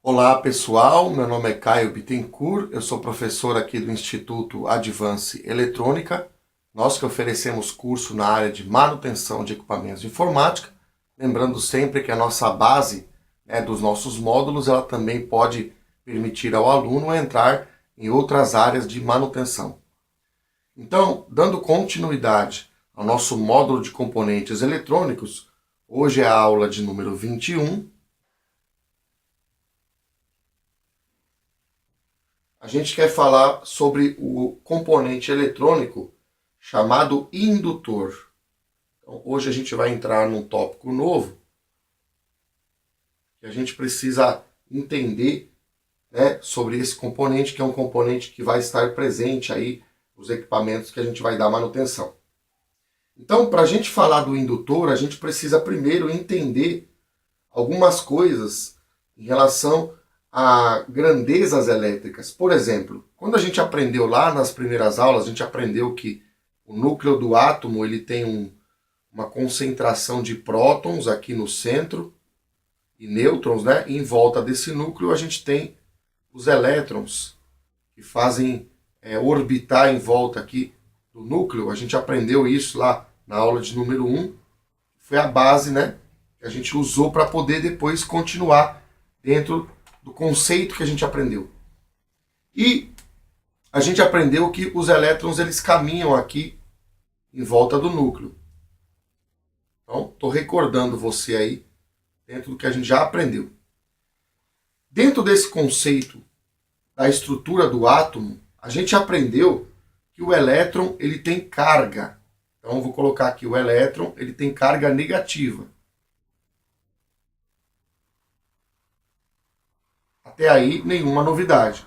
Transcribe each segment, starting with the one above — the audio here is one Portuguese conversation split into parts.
Olá pessoal, meu nome é Caio Bittencourt, eu sou professor aqui do Instituto Advance Eletrônica. Nós que oferecemos curso na área de manutenção de equipamentos de informática, lembrando sempre que a nossa base dos nossos módulos, ela também pode permitir ao aluno entrar em outras áreas de manutenção. Então, dando continuidade ao nosso módulo de componentes eletrônicos, hoje é a aula de número 21. A gente quer falar sobre o componente eletrônico chamado indutor. Então, hoje a gente vai entrar num tópico novo que a gente precisa entender sobre esse componente, que é um componente que vai estar presente aí nos equipamentos que a gente vai dar manutenção. Então, para a gente falar do indutor, a gente precisa primeiro entender algumas coisas em relação a grandezas elétricas. Por exemplo, quando a gente aprendeu lá nas primeiras aulas, a gente aprendeu que o núcleo do átomo ele tem uma concentração de prótons aqui no centro e nêutrons, e em volta desse núcleo a gente tem os elétrons que fazem orbitar em volta aqui do núcleo. A gente aprendeu isso lá na aula de número 1. Foi a base que a gente usou para poder depois continuar dentro do conceito que a gente aprendeu. E a gente aprendeu que os elétrons eles caminham aqui em volta do núcleo. Então, estou recordando você aí dentro do que a gente já aprendeu. Dentro desse conceito da estrutura do átomo, a gente aprendeu que o elétron ele tem carga. Então, eu vou colocar aqui o elétron, ele tem carga negativa. Até aí, nenhuma novidade.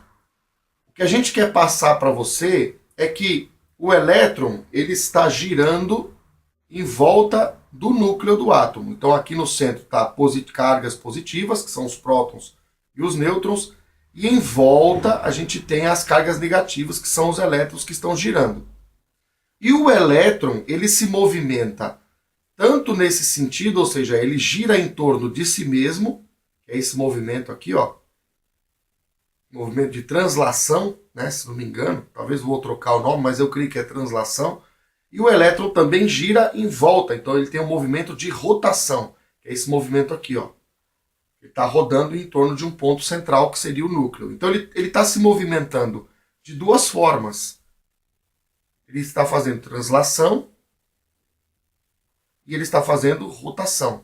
O que a gente quer passar para você é que o elétron ele está girando em volta do núcleo do átomo. Então, aqui no centro está cargas positivas, que são os prótons e os nêutrons, e em volta a gente tem as cargas negativas, que são os elétrons que estão girando. E o elétron ele se movimenta tanto nesse sentido, ou seja, ele gira em torno de si mesmo, que é esse movimento aqui, ó, movimento de translação, se não me engano, talvez vou trocar o nome, mas eu creio que é translação, e o elétron também gira em volta, então ele tem um movimento de rotação, que é esse movimento aqui, ó. Ele está rodando em torno de um ponto central, que seria o núcleo. Então ele está se movimentando de duas formas. Ele está fazendo translação e ele está fazendo rotação.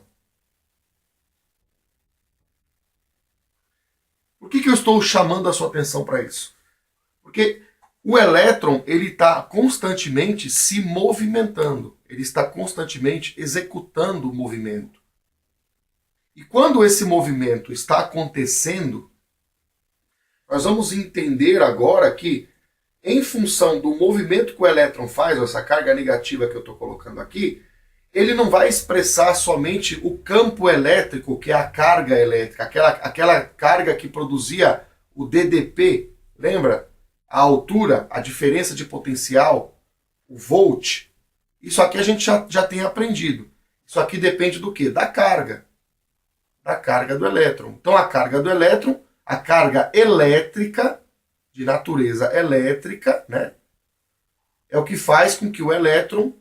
Por que eu estou chamando a sua atenção para isso? Porque o elétron ele está constantemente se movimentando, ele está constantemente executando o movimento. E quando esse movimento está acontecendo, nós vamos entender agora que, em função do movimento que o elétron faz, essa carga negativa que eu estou colocando aqui, ele não vai expressar somente o campo elétrico, que é a carga elétrica, aquela carga que produzia o DDP, lembra? A altura, a diferença de potencial, o volt. Isso aqui a gente já tem aprendido. Isso aqui depende do quê? Da carga. Da carga do elétron. Então a carga do elétron, a carga elétrica, de natureza elétrica, é o que faz com que o elétron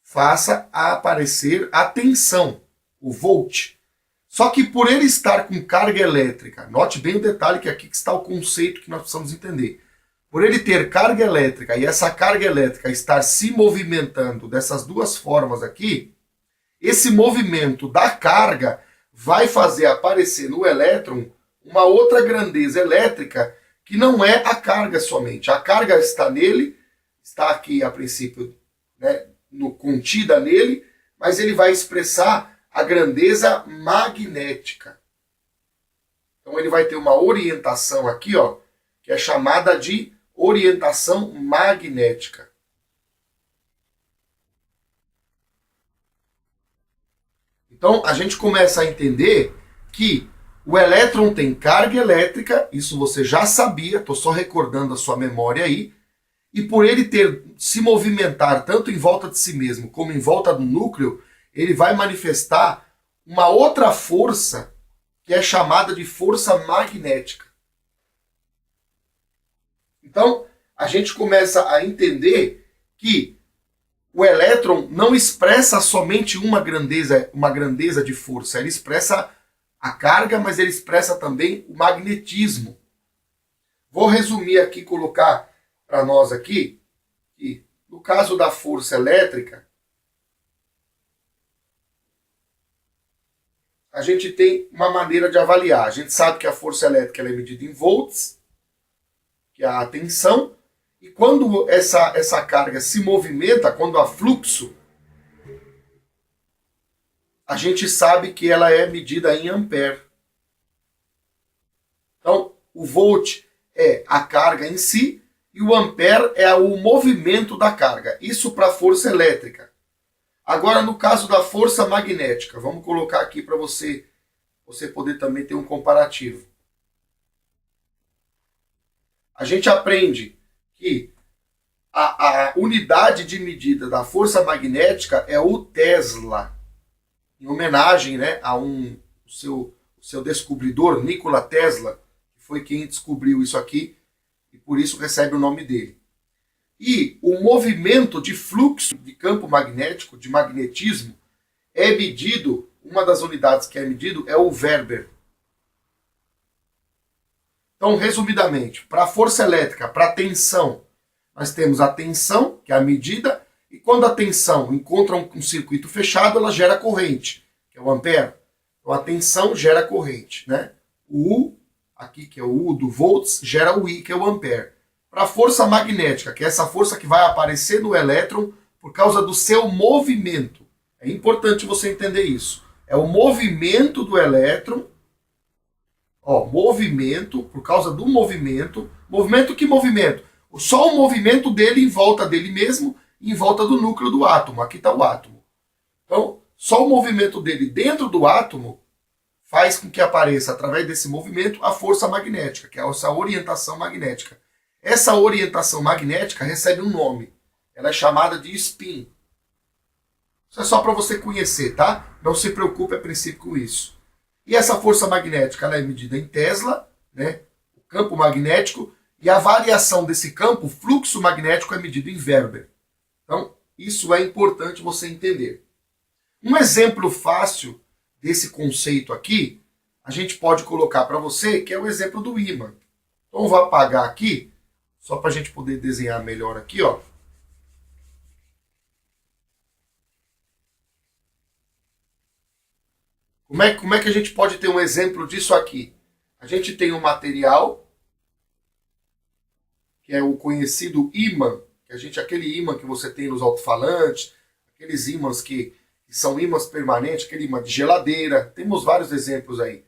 faça aparecer a tensão, o volt. Só que por ele estar com carga elétrica, note bem o detalhe que aqui está o conceito que nós precisamos entender. Por ele ter carga elétrica e essa carga elétrica estar se movimentando dessas duas formas aqui, esse movimento da carga vai fazer aparecer no elétron uma outra grandeza elétrica que não é a carga somente. A carga está nele, está aqui a princípio, contida nele, mas ele vai expressar a grandeza magnética. Então ele vai ter uma orientação aqui, ó, que é chamada de orientação magnética. Então a gente começa a entender que o elétron tem carga elétrica, isso você já sabia, estou só recordando a sua memória aí, e por ele se movimentar tanto em volta de si mesmo como em volta do núcleo, ele vai manifestar uma outra força que é chamada de força magnética. Então, a gente começa a entender que o elétron não expressa somente uma grandeza de força, ele expressa a carga, mas ele expressa também o magnetismo. Vou resumir aqui, colocar para nós aqui, que no caso da força elétrica, a gente tem uma maneira de avaliar. A gente sabe que a força elétrica ela é medida em volts, que é a tensão, e quando essa carga se movimenta, quando há fluxo, a gente sabe que ela é medida em ampere. Então, o volt é a carga em si, e o ampere é o movimento da carga. Isso para a força elétrica. Agora, no caso da força magnética, vamos colocar aqui para você poder também ter um comparativo. A gente aprende que a unidade de medida da força magnética é o Tesla, em homenagem, né, o seu descobridor, Nikola Tesla, que foi quem descobriu isso aqui, e por isso recebe o nome dele. E o movimento de fluxo de campo magnético, de magnetismo, é medido, uma das unidades que é medido é o Weber. Então, resumidamente, para a força elétrica, para a tensão, nós temos a tensão, que é a medida, e quando a tensão encontra um circuito fechado, ela gera corrente, que é o ampere. Então, a tensão gera corrente, né? O U, aqui que é o U do volts, gera o I, que é o ampere. Para a força magnética, que é essa força que vai aparecer no elétron por causa do seu movimento. É importante você entender isso. É o movimento do elétron. Ó, movimento, por causa do movimento. Movimento que movimento? Só o movimento dele em volta dele mesmo e em volta do núcleo do átomo. Aqui está o átomo. Então, só o movimento dele dentro do átomo faz com que apareça, através desse movimento, a força magnética, que é essa orientação magnética. Essa orientação magnética recebe um nome. Ela é chamada de spin. Isso é só para você conhecer, tá? Não se preocupe a princípio com isso. E essa força magnética ela é medida em Tesla, né? O campo magnético, e a variação desse campo, o fluxo magnético, é medido em Weber. Então, isso é importante você entender. Um exemplo fácil desse conceito aqui, a gente pode colocar para você, que é o exemplo do ímã. Então, eu vou apagar aqui, só para a gente poder desenhar melhor aqui, ó. Como é que a gente pode ter um exemplo disso aqui? A gente tem um material, que é o conhecido ímã, aquele ímã que você tem nos alto-falantes, aqueles ímãs que são ímãs permanentes, aquele ímã de geladeira, temos vários exemplos aí.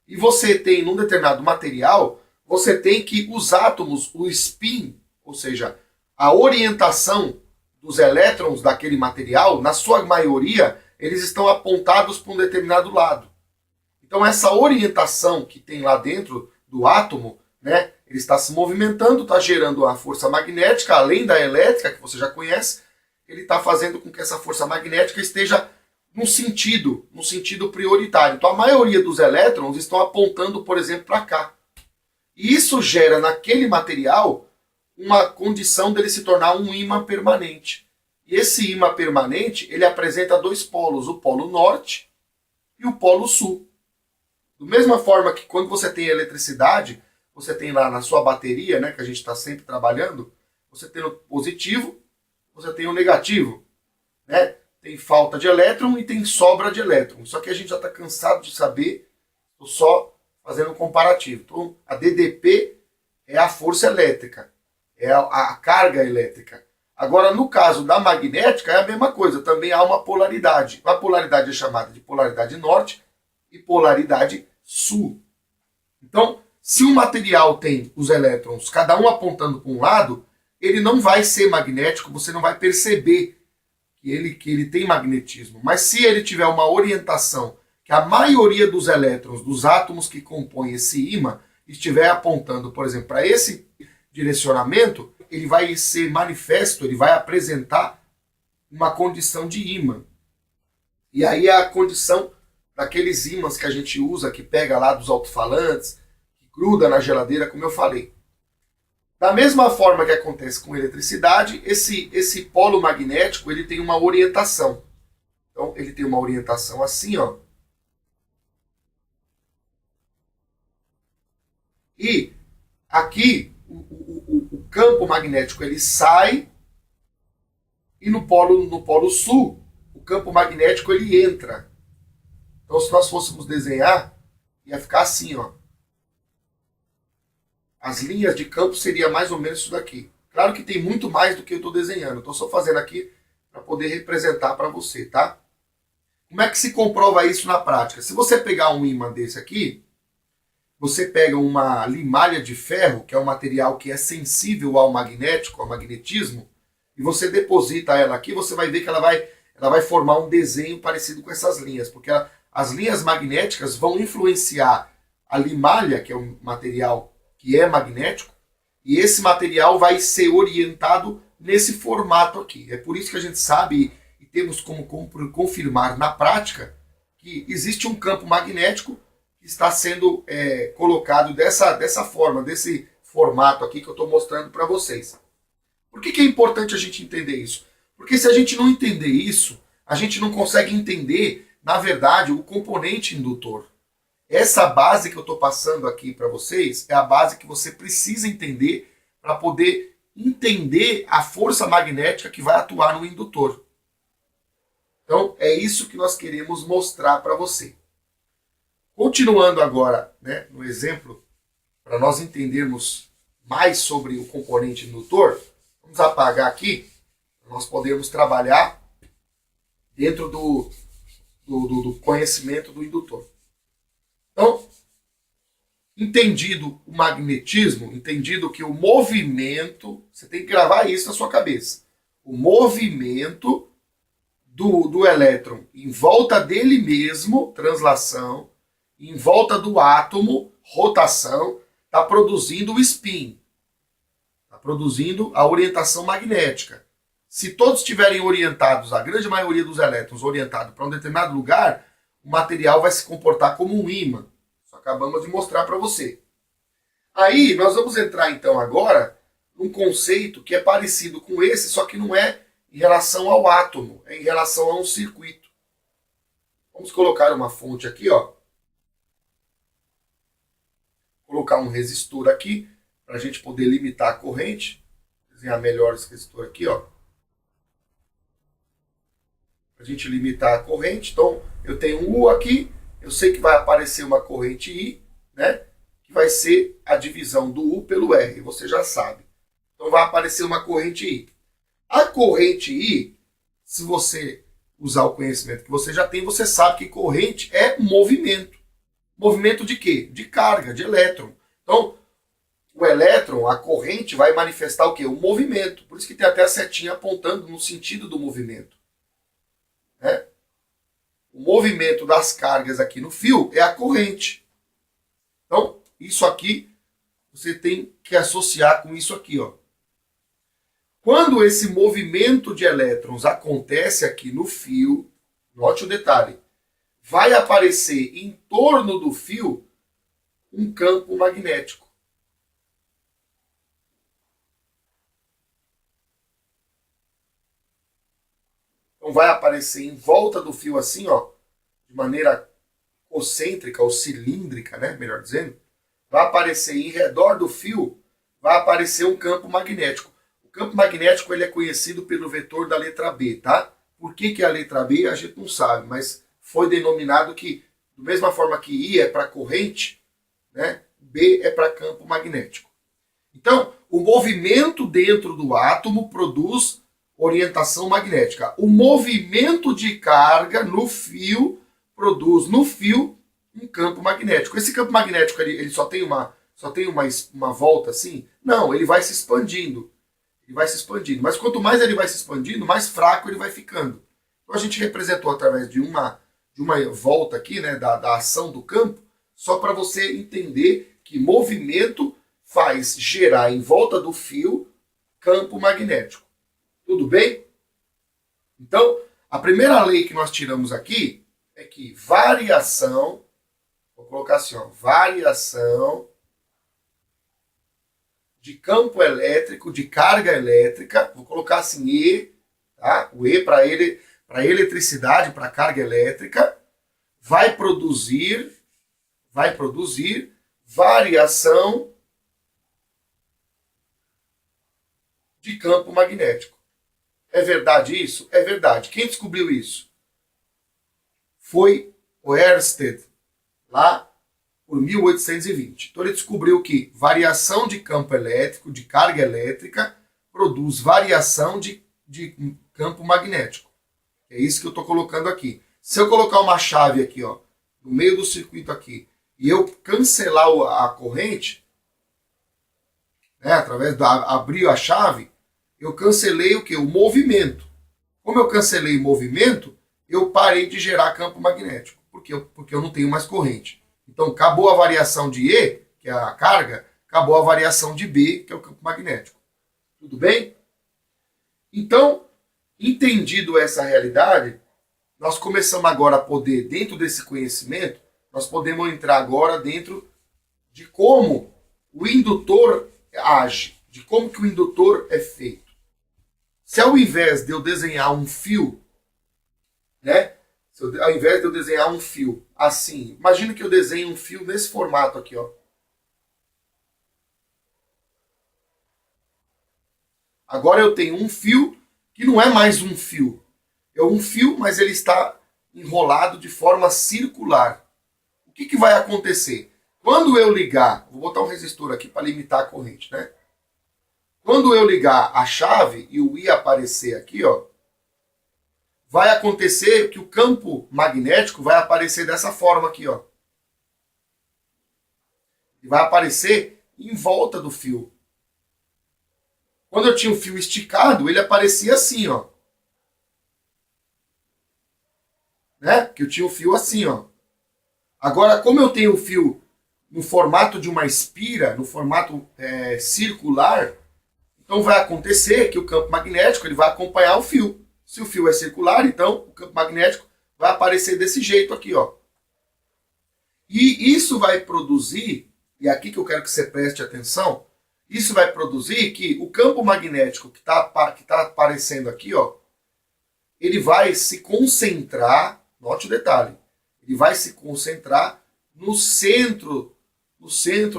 E você tem, num determinado material, você tem que os átomos, o spin, ou seja, a orientação dos elétrons daquele material, na sua maioria, eles estão apontados para um determinado lado. Então essa orientação que tem lá dentro do átomo, né, ele está se movimentando, está gerando a força magnética, além da elétrica, que você já conhece, ele está fazendo com que essa força magnética esteja num sentido prioritário. Então a maioria dos elétrons estão apontando, por exemplo, para cá. E isso gera naquele material uma condição dele se tornar um ímã permanente. E esse ímã permanente, ele apresenta dois polos, o polo norte e o polo sul. Da mesma forma que quando você tem eletricidade, você tem lá na sua bateria, né, que a gente está sempre trabalhando, você tem o positivo, você tem o negativo, né? Tem falta de elétron e tem sobra de elétron. Só que a gente já está cansado de saber, estou só fazendo um comparativo. Então, a DDP é a força elétrica, é a carga elétrica. Agora, no caso da magnética, é a mesma coisa, também há uma polaridade. A polaridade é chamada de polaridade norte e polaridade sul. Então, se um material tem os elétrons, cada um apontando para um lado, ele não vai ser magnético, você não vai perceber que ele tem magnetismo. Mas se ele tiver uma orientação, que a maioria dos elétrons, dos átomos que compõem esse ímã, estiver apontando, por exemplo, para esse direcionamento, ele vai ser manifesto, ele vai apresentar uma condição de ímã. E aí é a condição daqueles ímãs que a gente usa, que pega lá dos alto-falantes, que gruda na geladeira, como eu falei. Da mesma forma que acontece com eletricidade, esse polo magnético ele tem uma orientação. Então, ele tem uma orientação assim, ó. E aqui, o campo magnético ele sai, e no polo sul, o campo magnético ele entra. Então, se nós fôssemos desenhar, ia ficar assim, ó. As linhas de campo seria mais ou menos isso daqui. Claro que tem muito mais do que eu estou desenhando. Estou só fazendo aqui para poder representar para você, tá? Como é que se comprova isso na prática? Se você pegar um ímã desse aqui, você pega uma limalha de ferro, que é um material que é sensível ao magnético, ao magnetismo, e você deposita ela aqui, você vai ver que ela vai formar um desenho parecido com essas linhas, porque as linhas magnéticas vão influenciar a limalha, que é um material que é magnético, e esse material vai ser orientado nesse formato aqui. É por isso que a gente sabe e temos como confirmar na prática que existe um campo magnético que está sendo colocado dessa forma, desse formato aqui que eu estou mostrando para vocês. Por que é importante a gente entender isso? Porque se a gente não entender isso, a gente não consegue entender, na verdade, o componente indutor. Essa base que eu estou passando aqui para vocês é a base que você precisa entender para poder entender a força magnética que vai atuar no indutor. Então, é isso que nós queremos mostrar para você. Continuando agora, né, no exemplo, para nós entendermos mais sobre o componente indutor, vamos apagar aqui, para nós podermos trabalhar dentro do conhecimento do indutor. Então, entendido o magnetismo, entendido que o movimento, você tem que gravar isso na sua cabeça, o movimento do elétron em volta dele mesmo, translação, em volta do átomo, rotação, está produzindo o spin, está produzindo a orientação magnética. Se todos estiverem orientados, a grande maioria dos elétrons orientados para um determinado lugar, o material vai se comportar como um ímã. Isso acabamos de mostrar para você. Aí nós vamos entrar então agora num conceito que é parecido com esse, só que não é em relação ao átomo, é em relação a um circuito. Vamos colocar uma fonte aqui, ó. Colocar um resistor aqui, para a gente poder limitar a corrente. Desenhar melhor esse resistor aqui, ó. Para a gente limitar a corrente. Então, eu tenho um U aqui, eu sei que vai aparecer uma corrente I, né? Que vai ser a divisão do U pelo R, você já sabe. Então, vai aparecer uma corrente I. A corrente I, se você usar o conhecimento que você já tem, você sabe que corrente é movimento. Movimento de quê? De carga, de elétron. Então, o elétron, a corrente, vai manifestar o quê? O movimento. Por isso que tem até a setinha apontando no sentido do movimento. Né? O movimento das cargas aqui no fio é a corrente. Então, isso aqui, você tem que associar com isso aqui, ó. Quando esse movimento de elétrons acontece aqui no fio, note o detalhe, vai aparecer em torno do fio um campo magnético. Então vai aparecer em volta do fio assim, ó, de maneira concêntrica ou cilíndrica, né, melhor dizendo, vai aparecer em redor do fio, vai aparecer um campo magnético. O campo magnético ele é conhecido pelo vetor da letra B, tá? Por que é a letra B a gente não sabe, mas foi denominado que, da mesma forma que I é para corrente, né, B é para campo magnético. Então, o movimento dentro do átomo produz orientação magnética. O movimento de carga no fio produz no fio um campo magnético. Esse campo magnético ele só tem uma volta assim? Não, ele vai se expandindo. Ele vai se expandindo. Mas quanto mais ele vai se expandindo, mais fraco ele vai ficando. Então a gente representou através de uma volta aqui, né, da ação do campo, só para você entender que movimento faz gerar em volta do fio campo magnético. Tudo bem? Então, a primeira lei que nós tiramos aqui é que variação, vou colocar assim, ó, variação de campo elétrico, de carga elétrica, vou colocar assim E, tá? O E para eletricidade, para carga elétrica, vai produzir variação de campo magnético. É verdade isso? É verdade. Quem descobriu isso? Foi o Ørsted, lá por 1820. Então ele descobriu que variação de campo elétrico, de carga elétrica, produz variação de campo magnético. É isso que eu estou colocando aqui. Se eu colocar uma chave aqui, ó, no meio do circuito aqui, e eu cancelar a corrente, né, através da abrir a chave, eu cancelei o que? O movimento. Como eu cancelei o movimento, eu parei de gerar campo magnético, porque eu não tenho mais corrente. Então acabou a variação de E, que é a carga, acabou a variação de B, que é o campo magnético. Tudo bem? Então, entendido essa realidade, nós começamos agora a poder, dentro desse conhecimento, nós podemos entrar agora dentro de como o indutor age, de como que o indutor é feito. Se ao invés de eu desenhar um fio, né? Ao invés de eu desenhar um fio assim, imagina que eu desenho um fio nesse formato aqui, ó. Agora eu tenho um fio que não é mais um fio. É um fio, mas ele está enrolado de forma circular. O que vai acontecer? Quando eu ligar, vou botar um resistor aqui para limitar a corrente, né? Quando eu ligar a chave e o I aparecer aqui, ó, vai acontecer que o campo magnético vai aparecer dessa forma aqui, ó. E vai aparecer em volta do fio. Quando eu tinha o fio esticado, ele aparecia assim, ó. Né? Que eu tinha o fio assim, ó. Agora, como eu tenho o fio no formato de uma espira, no formato circular, então vai acontecer que o campo magnético ele vai acompanhar o fio. Se o fio é circular, então o campo magnético vai aparecer desse jeito aqui, ó. E isso vai produzir, e aqui que eu quero que você preste atenção, isso vai produzir que o campo magnético que tá aparecendo aqui, ó, ele vai se concentrar, note o detalhe, ele vai se concentrar no centro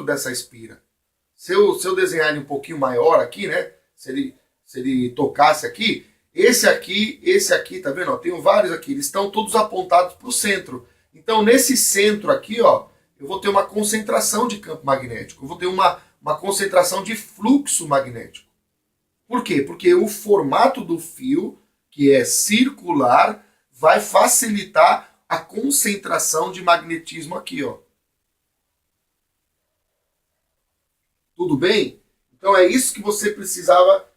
dessa espira. Se eu desenhar ele um pouquinho maior aqui, né, se ele tocasse aqui, esse aqui, tá vendo? Ó, tenho vários aqui, eles estão todos apontados para o centro. Então, nesse centro aqui, ó, eu vou ter uma concentração de campo magnético, eu vou ter uma concentração de fluxo magnético. Por quê? Porque o formato do fio, que é circular, vai facilitar a concentração de magnetismo aqui, ó. Tudo bem? Então, é isso que você precisava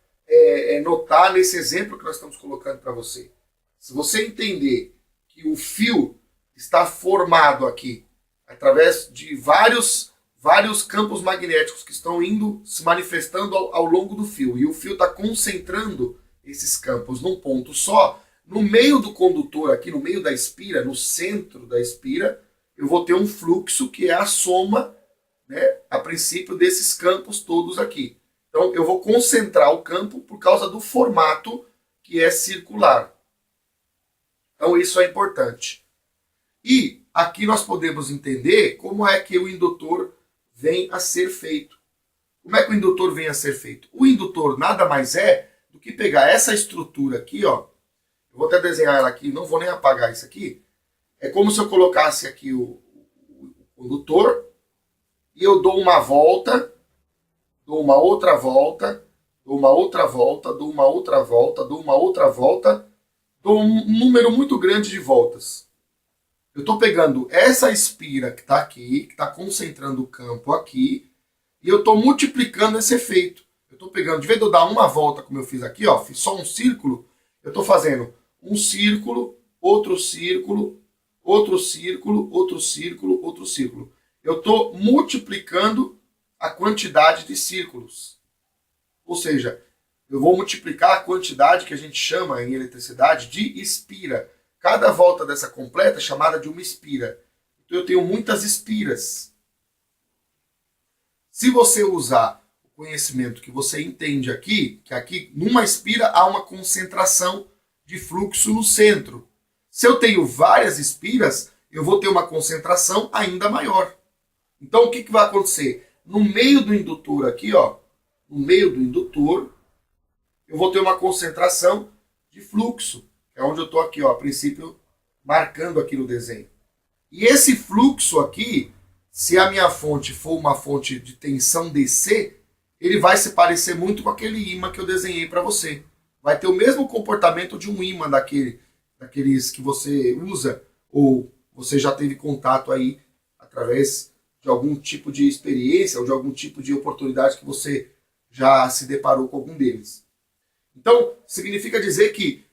notar nesse exemplo que nós estamos colocando para você. Se você entender que o fio está formado aqui através de vários campos magnéticos que estão indo se manifestando ao longo do fio, e o fio está concentrando esses campos num ponto só, no meio do condutor aqui, no meio da espira, no centro da espira, eu vou ter um fluxo que é a soma, né, a princípio desses campos todos aqui. Então, eu vou concentrar o campo por causa do formato que é circular. Então, isso é importante. E aqui nós podemos entender como é que o indutor vem a ser feito. Como é que o indutor vem a ser feito? O indutor nada mais é do que pegar essa estrutura aqui, ó. Eu vou até desenhar ela aqui, não vou nem apagar isso aqui. É como se eu colocasse aqui o condutor e eu dou uma volta, dou uma outra volta, dou uma outra volta, dou uma outra volta, dou uma outra volta, dou um número muito grande de voltas. Eu estou pegando essa espira que está aqui, que está concentrando o campo aqui, e eu estou multiplicando esse efeito. Eu estou pegando, de vez de eu dar uma volta, como eu fiz aqui, ó, fiz só um círculo, eu estou fazendo um círculo, outro círculo, outro círculo, outro círculo, outro círculo. Eu estou multiplicando a quantidade de círculos. Ou seja, eu vou multiplicar a quantidade que a gente chama em eletricidade de espira. cada volta dessa completa é chamada de uma espira. Então eu tenho muitas espiras. Se você usar o conhecimento que você entende aqui, que aqui numa espira há uma concentração de fluxo no centro. Se eu tenho várias espiras, eu vou ter uma concentração ainda maior. Então o que vai acontecer? No meio do indutor aqui, ó, no meio do indutor, eu vou ter uma concentração de fluxo, que é onde eu estou aqui, ó, a princípio, marcando aqui no desenho. E esse fluxo aqui, se a minha fonte for uma fonte de tensão DC, ele vai se parecer muito com aquele ímã que eu desenhei para você. Vai ter o mesmo comportamento de um ímã daqueles que você usa, ou você já teve contato aí através de algum tipo de experiência ou de algum tipo de oportunidade que você já se deparou com algum deles. Então, significa dizer que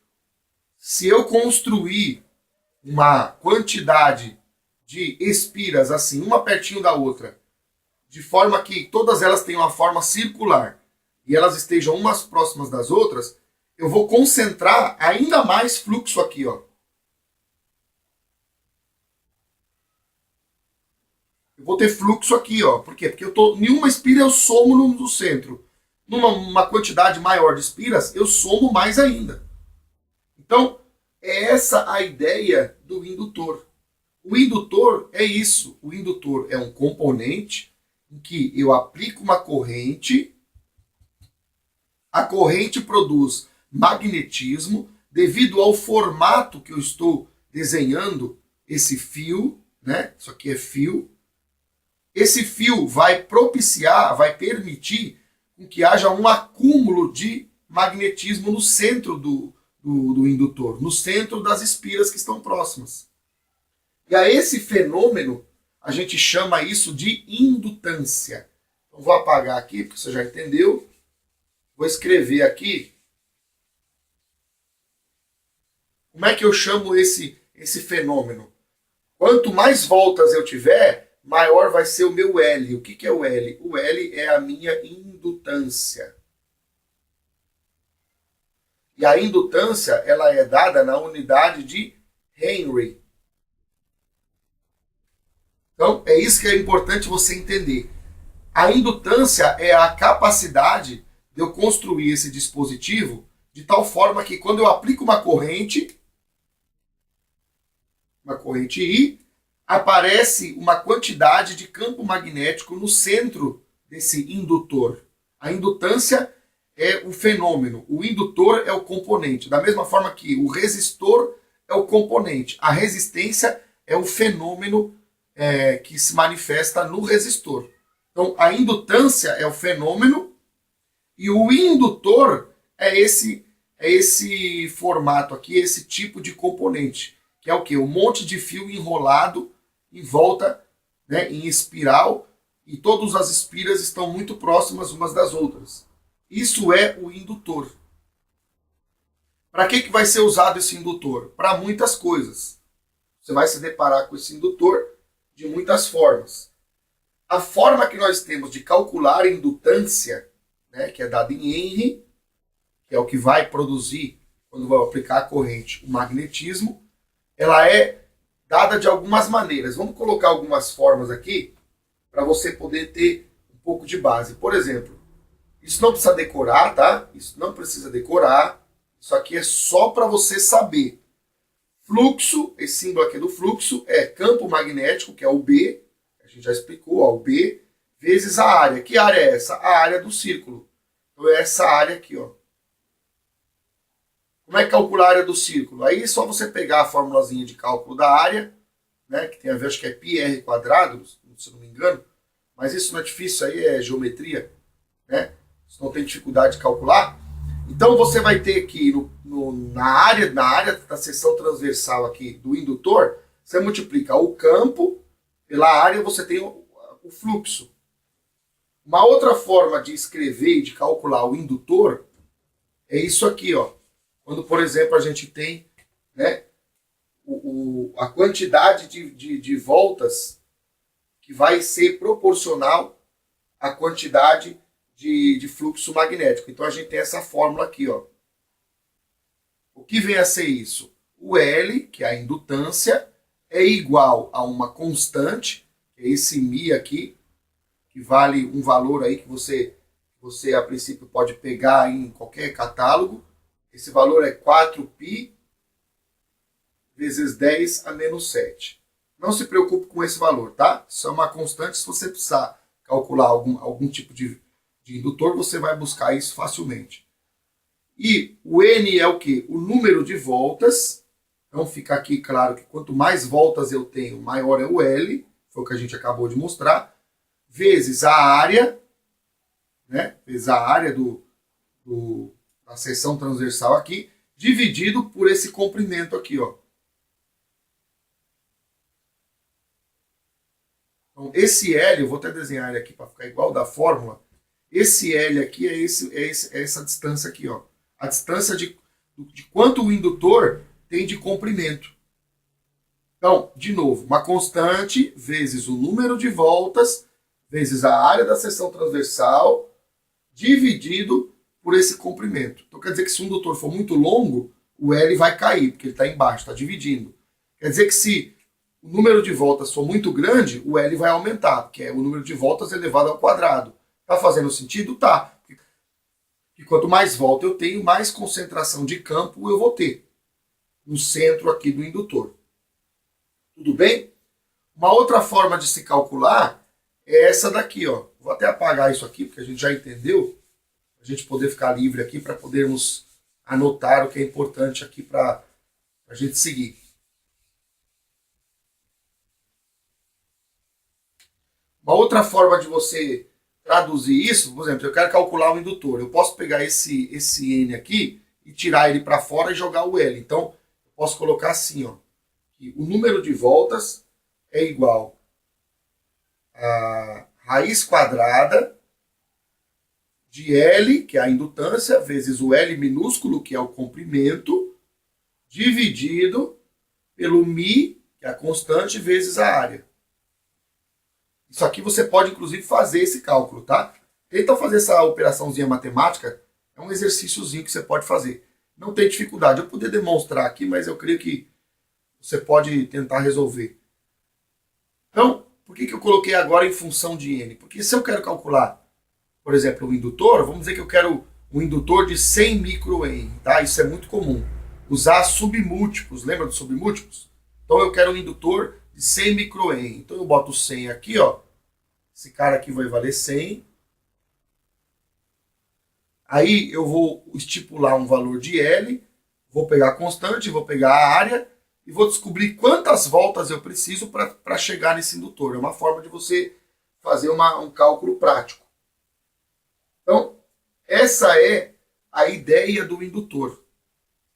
se eu construir uma quantidade de espiras assim, uma pertinho da outra, de forma que todas elas tenham uma forma circular e elas estejam umas próximas das outras, eu vou concentrar ainda mais fluxo aqui, ó. Eu vou ter fluxo aqui, ó. Por quê? Porque nenhuma espira eu somo no centro. Numa quantidade maior de espiras, eu somo mais ainda. Então, é essa a ideia do indutor. O indutor é isso. O indutor é um componente em que eu aplico uma corrente, a corrente produz magnetismo, devido ao formato que eu estou desenhando esse fio, né? Isso aqui é fio. Esse fio vai propiciar, vai permitir que haja um acúmulo de magnetismo no centro do indutor, no centro das espiras que estão próximas. E a esse fenômeno, a gente chama isso de indutância. Então, vou apagar aqui, porque você já entendeu. Vou escrever aqui. Como é que eu chamo esse fenômeno? Quanto mais voltas eu tiver, maior vai ser o meu L. O que é o L? O L é a minha indutância. E a indutância, ela é dada na unidade de Henry. Então, é isso que é importante você entender. A indutância é a capacidade de eu construir esse dispositivo de tal forma que quando eu aplico uma corrente I, aparece uma quantidade de campo magnético no centro desse indutor. A indutância é o fenômeno, o indutor é o componente. Da mesma forma que o resistor é o componente, a resistência é o fenômeno que se manifesta no resistor. Então, a indutância é o fenômeno e o indutor é esse formato aqui, esse tipo de componente, que é o quê? Um monte de fio enrolado em volta, né, em espiral, e todas as espiras estão muito próximas umas das outras. Isso é o indutor. Para que vai ser usado esse indutor? Para muitas coisas. Você vai se deparar com esse indutor de muitas formas. A forma que nós temos de calcular a indutância, né, que é dada em Henry, que é o que vai produzir, quando vai aplicar a corrente, o magnetismo, ela é dada de algumas maneiras. Vamos colocar algumas formas aqui para você poder ter um pouco de base. Por exemplo, isso não precisa decorar, tá? Isso não precisa decorar. Isso aqui é só para você saber. Fluxo, esse símbolo aqui do fluxo é campo magnético, que é o B, a gente já explicou, ó, o B, vezes a área. Que área é essa? A área do círculo. Então é essa área aqui, ó. Como é que calcula a área do círculo? Aí é só você pegar a formulazinha de cálculo da área, né, que tem a ver, acho que é πr quadrado, se não me engano, mas isso não é difícil, aí é geometria, né? Você não tem dificuldade de calcular. Então você vai ter que na área da seção transversal aqui do indutor, você multiplica o campo pela área, você tem o fluxo. Uma outra forma de escrever e de calcular o indutor é isso aqui, ó. Quando, por exemplo, a gente tem, né, a quantidade de voltas que vai ser proporcional à quantidade de fluxo magnético. Então a gente tem essa fórmula aqui, ó. O que vem a ser isso? o L, que é a indutância, é igual a uma constante, que é esse μ aqui, que vale um valor aí que você a princípio pode pegar em qualquer catálogo. Esse valor é 4π vezes 10 a menos 7. Não se preocupe com esse valor, tá? Isso é uma constante. Se você precisar calcular algum tipo de indutor, você vai buscar isso facilmente. E o N é o quê? O número de voltas. Então fica aqui claro que quanto mais voltas eu tenho, maior é o L. Foi o que a gente acabou de mostrar. Vezes a área, né? Vezes a área da seção transversal aqui, dividido por esse comprimento aqui, ó. Então, esse L, eu vou até desenhar ele aqui para ficar igual da fórmula. Esse L aqui é essa distância aqui, ó. A distância de quanto o indutor tem de comprimento. Então, de novo, uma constante vezes o número de voltas vezes a área da seção transversal dividido por esse comprimento. Então quer dizer que se o indutor for muito longo, o L vai cair, porque ele está embaixo, está dividindo. Quer dizer que se o número de voltas for muito grande, o L vai aumentar, porque é o número de voltas elevado ao quadrado. Está fazendo sentido? Tá. E quanto mais volta eu tenho, mais concentração de campo eu vou ter no centro aqui do indutor. Tudo bem? Uma outra forma de se calcular é essa daqui, ó. Vou até apagar isso aqui, porque a gente já entendeu. A gente poder ficar livre aqui para podermos anotar o que é importante aqui para a gente seguir. Uma outra forma de você traduzir isso, por exemplo, eu quero calcular o indutor. Eu posso pegar esse N aqui e tirar ele para fora e jogar o L. Então, eu posso colocar assim, ó, que o número de voltas é igual a raiz quadrada de L, que é a indutância, vezes o L minúsculo, que é o comprimento, dividido pelo μ, que é a constante, vezes a área. Isso aqui você pode, inclusive, fazer esse cálculo, tá? Tenta fazer essa operaçãozinha matemática, é um exercíciozinho que você pode fazer. Não tem dificuldade. Eu poderia demonstrar aqui, mas eu creio que você pode tentar resolver. Então, por que eu coloquei agora em função de N? Porque se eu quero calcular, por exemplo, o indutor, vamos dizer que eu quero um indutor de 100 microhen, tá? Isso é muito comum. Usar submúltiplos, lembra dos submúltiplos? Então eu quero um indutor de 100 microhen. Então eu boto 100 aqui, ó. Esse cara aqui vai valer 100. Aí eu vou estipular um valor de L, vou pegar a constante, vou pegar a área e vou descobrir quantas voltas eu preciso para chegar nesse indutor. É uma forma de você fazer um cálculo prático. Então, essa é a ideia do indutor.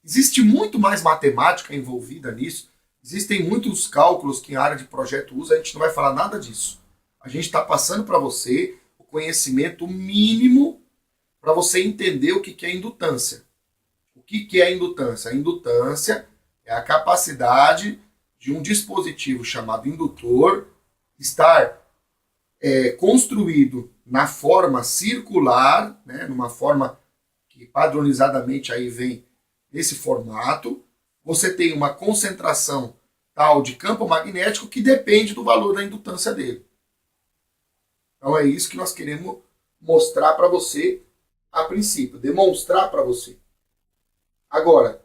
Existe muito mais matemática envolvida nisso. Existem muitos cálculos que a área de projeto usa, a gente não vai falar nada disso. A gente está passando para você o conhecimento mínimo para você entender o que é indutância. O que é indutância? A indutância é a capacidade de um dispositivo chamado indutor estar construído na forma circular, né, numa forma que padronizadamente aí vem nesse formato. Você tem uma concentração tal de campo magnético que depende do valor da indutância dele. Então é isso que nós queremos mostrar para você a princípio, demonstrar para você. Agora,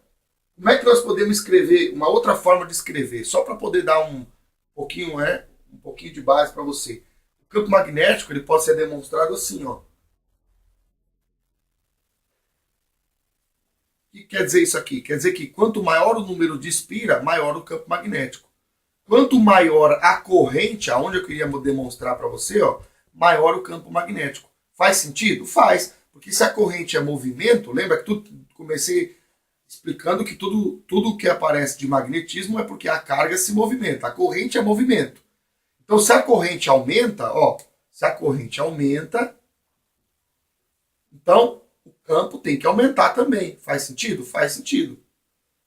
como é que nós podemos escrever, uma outra forma de escrever, só para poder dar um pouquinho de base para você. O campo magnético ele pode ser demonstrado assim, ó. O que quer dizer isso aqui? Quer dizer que quanto maior o número de espira, maior o campo magnético. Quanto maior a corrente, aonde eu queria demonstrar para você, ó, maior o campo magnético. Faz sentido? Faz. Porque se a corrente é movimento, lembra que comecei explicando que tudo que aparece de magnetismo é porque a carga se movimenta. A corrente é movimento. Então, se a corrente aumenta, ó, então o campo tem que aumentar também. Faz sentido? Faz sentido.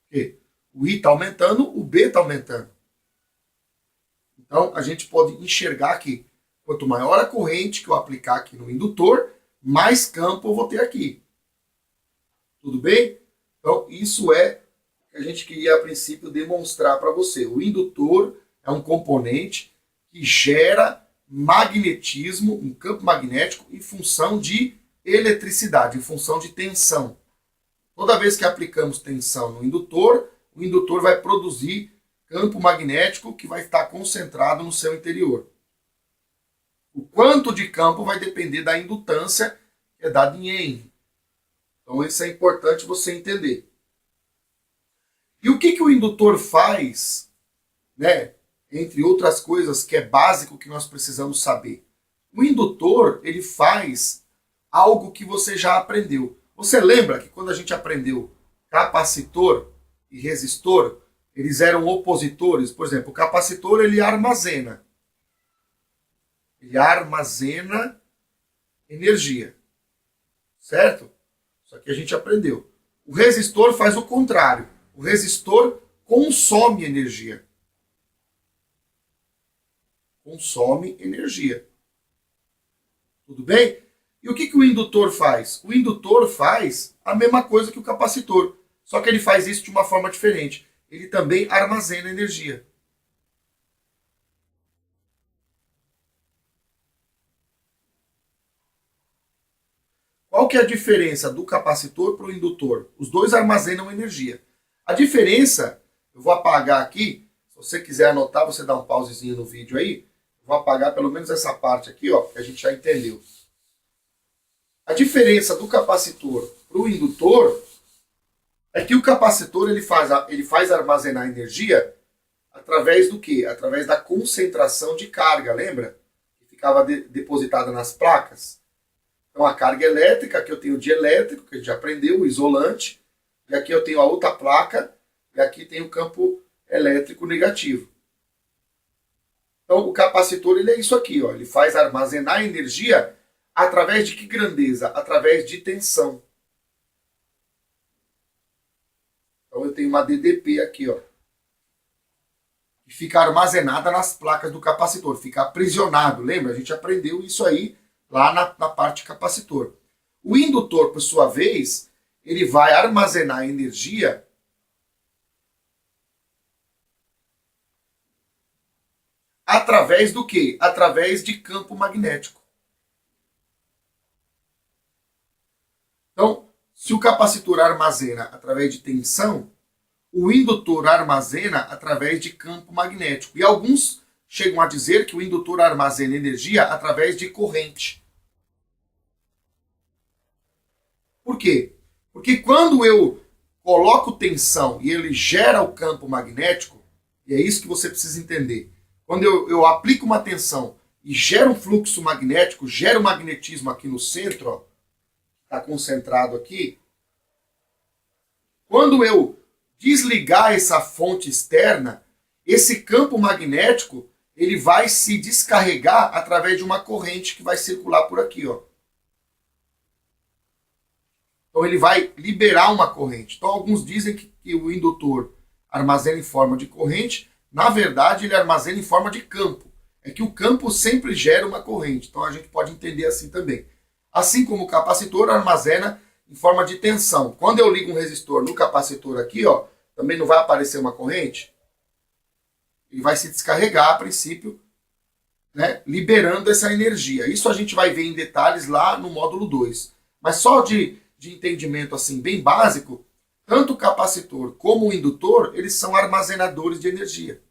Porque o I está aumentando, o B está aumentando. Então, a gente pode enxergar que quanto maior a corrente que eu aplicar aqui no indutor, mais campo eu vou ter aqui. Tudo bem? Então, isso é o que a gente queria, a princípio, demonstrar para você. O indutor é um componente que gera magnetismo, um campo magnético, em função de eletricidade, em função de tensão. Toda vez que aplicamos tensão no indutor, o indutor vai produzir campo magnético que vai estar concentrado no seu interior. O quanto de campo vai depender da indutância, que é dada em Henry. Então isso é importante você entender. E o que o indutor faz, né, entre outras coisas que é básico que nós precisamos saber? O indutor, ele faz algo que você já aprendeu. Você lembra que quando a gente aprendeu capacitor e resistor, eles eram opositores? Por exemplo, o capacitor ele armazena. Ele armazena energia. Certo? Isso aqui a gente aprendeu. O resistor faz o contrário. O resistor consome energia. Consome energia. Tudo bem? E o que o indutor faz? O indutor faz a mesma coisa que o capacitor. Só que ele faz isso de uma forma diferente. Ele também armazena energia. Qual que é a diferença do capacitor para o indutor? Os dois armazenam energia. A diferença, eu vou apagar aqui, se você quiser anotar, você dá um pausezinho no vídeo aí, eu vou apagar pelo menos essa parte aqui, ó, que a gente já entendeu. A diferença do capacitor para o indutor é que o capacitor ele faz armazenar energia através do quê? Através da concentração de carga, lembra? Que ficava depositada nas placas. Então a carga elétrica, que eu tenho de elétrico, que a gente já aprendeu, o isolante, e aqui eu tenho a outra placa, e aqui tem o campo elétrico negativo. Então o capacitor ele é isso aqui, ó, ele faz armazenar energia através de que grandeza? Através de tensão. Então eu tenho uma DDP aqui, ó, que fica armazenada nas placas do capacitor, fica aprisionado. Lembra? A gente aprendeu isso aí lá na parte capacitor. O indutor, por sua vez, ele vai armazenar energia através do quê? Através de campo magnético. Então, se o capacitor armazena através de tensão, o indutor armazena através de campo magnético. E alguns chegam a dizer que o indutor armazena energia através de corrente. Por quê? Porque quando eu coloco tensão e ele gera o campo magnético, e é isso que você precisa entender. Quando eu aplico uma tensão e gera um fluxo magnético, gera um magnetismo aqui no centro, está concentrado aqui. Quando eu desligar essa fonte externa, esse campo magnético ele vai se descarregar através de uma corrente que vai circular por aqui, ó. Então ele vai liberar uma corrente. Então alguns dizem que o indutor armazena em forma de corrente. Na verdade, ele armazena em forma de campo. É que o campo sempre gera uma corrente. Então a gente pode entender assim também. Assim como o capacitor armazena em forma de tensão. Quando eu ligo um resistor no capacitor aqui, ó, também não vai aparecer uma corrente? Ele vai se descarregar a princípio, né, liberando essa energia. Isso a gente vai ver em detalhes lá no módulo 2. Mas só de entendimento assim bem básico, tanto o capacitor como o indutor, eles são armazenadores de energia.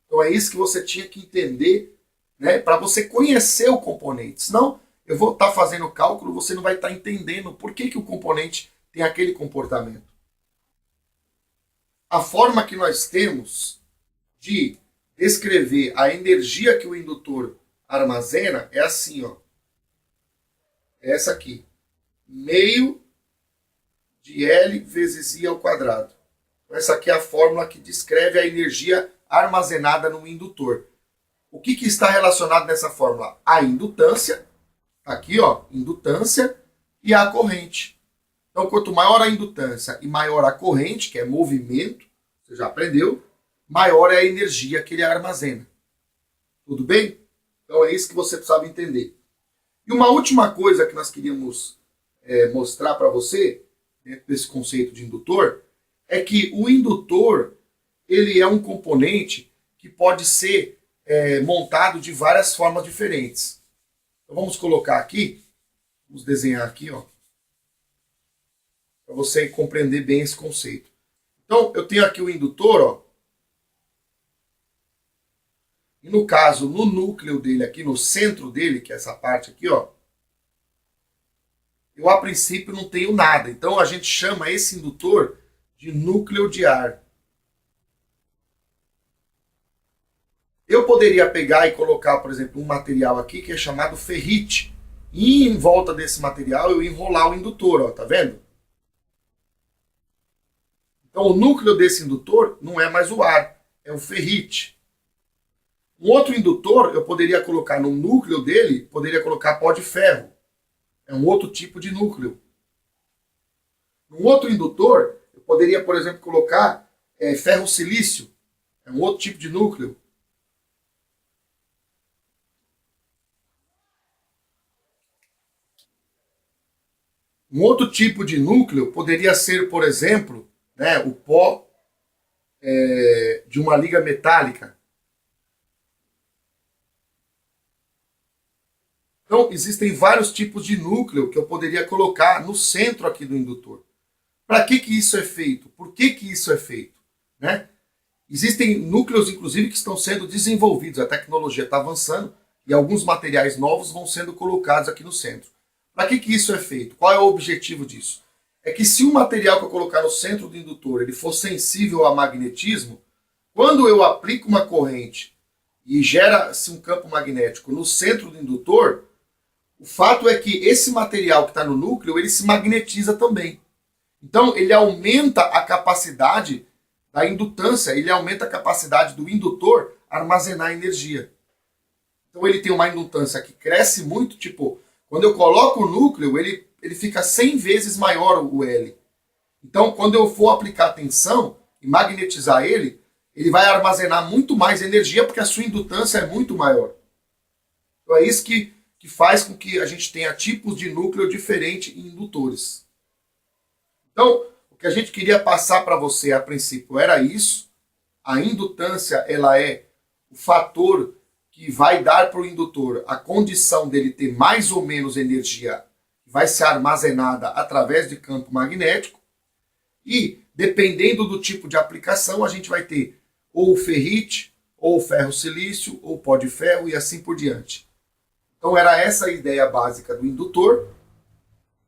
Então é isso que você tinha que entender, né, para você conhecer o componente. Senão eu vou estar fazendo o cálculo, você não vai estar entendendo por que o componente tem aquele comportamento. A forma que nós temos de descrever a energia que o indutor armazena é assim, ó. É essa aqui. Meio de L vezes I ao quadrado. Essa aqui é a fórmula que descreve a energia armazenada no indutor. O que está relacionado nessa fórmula? A indutância, aqui ó, indutância e a corrente. Então quanto maior a indutância e maior a corrente, que é movimento, você já aprendeu, maior é a energia que ele armazena. Tudo bem? Então é isso que você precisava entender. E uma última coisa que nós queríamos mostrar para você, dentro desse conceito de indutor, é que o indutor ele é um componente que pode ser montado de várias formas diferentes. Então vamos colocar aqui, vamos desenhar aqui, ó, para você compreender bem esse conceito. Então eu tenho aqui o indutor, ó, e no caso, no núcleo dele, aqui no centro dele, que é essa parte aqui, ó, eu a princípio não tenho nada. Então a gente chama esse indutor de núcleo de ar. Eu poderia pegar e colocar, por exemplo, um material aqui que é chamado ferrite. E em volta desse material eu enrolar o indutor, ó, tá vendo? Então o núcleo desse indutor não é mais o ar, é o ferrite. Um outro indutor, eu poderia colocar no núcleo dele, poderia colocar pó de ferro. É um outro tipo de núcleo. Um outro indutor, eu poderia, por exemplo, colocar ferro silício. É um outro tipo de núcleo. Um outro tipo de núcleo poderia ser, por exemplo, né, o pó de uma liga metálica. Então, existem vários tipos de núcleo que eu poderia colocar no centro aqui do indutor. Para que isso é feito? Por que isso é feito? Né? Existem núcleos, inclusive, que estão sendo desenvolvidos. A tecnologia está avançando e alguns materiais novos vão sendo colocados aqui no centro. Para que isso é feito? Qual é o objetivo disso? É que se o material que eu colocar no centro do indutor ele for sensível a magnetismo, quando eu aplico uma corrente e gera-se um campo magnético no centro do indutor, o fato é que esse material que está no núcleo, ele se magnetiza também. Então, ele aumenta a capacidade da indutância, ele aumenta a capacidade do indutor armazenar energia. Então, ele tem uma indutância que cresce muito, tipo, quando eu coloco o núcleo, ele fica 100 vezes maior o L. Então, quando eu for aplicar tensão e magnetizar ele, ele vai armazenar muito mais energia, porque a sua indutância é muito maior. Então, é isso que faz com que a gente tenha tipos de núcleo diferentes em indutores. Então, o que a gente queria passar para você a princípio era isso. A indutância ela é o fator que vai dar para o indutor a condição dele ter mais ou menos energia que vai ser armazenada através de campo magnético. E, dependendo do tipo de aplicação, a gente vai ter ou ferrite, ou ferro silício, ou pó de ferro e assim por diante. Então era essa a ideia básica do indutor.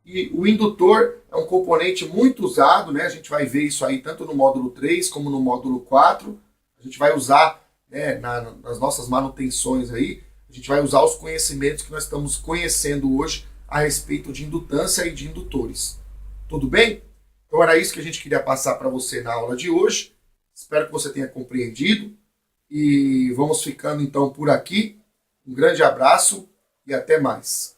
E o indutor é um componente muito usado, né? A gente vai ver isso aí tanto no módulo 3 como no módulo 4. A gente vai usar, né, nas nossas manutenções aí, a gente vai usar os conhecimentos que nós estamos conhecendo hoje a respeito de indutância e de indutores. Tudo bem? Então era isso que a gente queria passar para você na aula de hoje. Espero que você tenha compreendido. E vamos ficando então por aqui. Um grande abraço e até mais.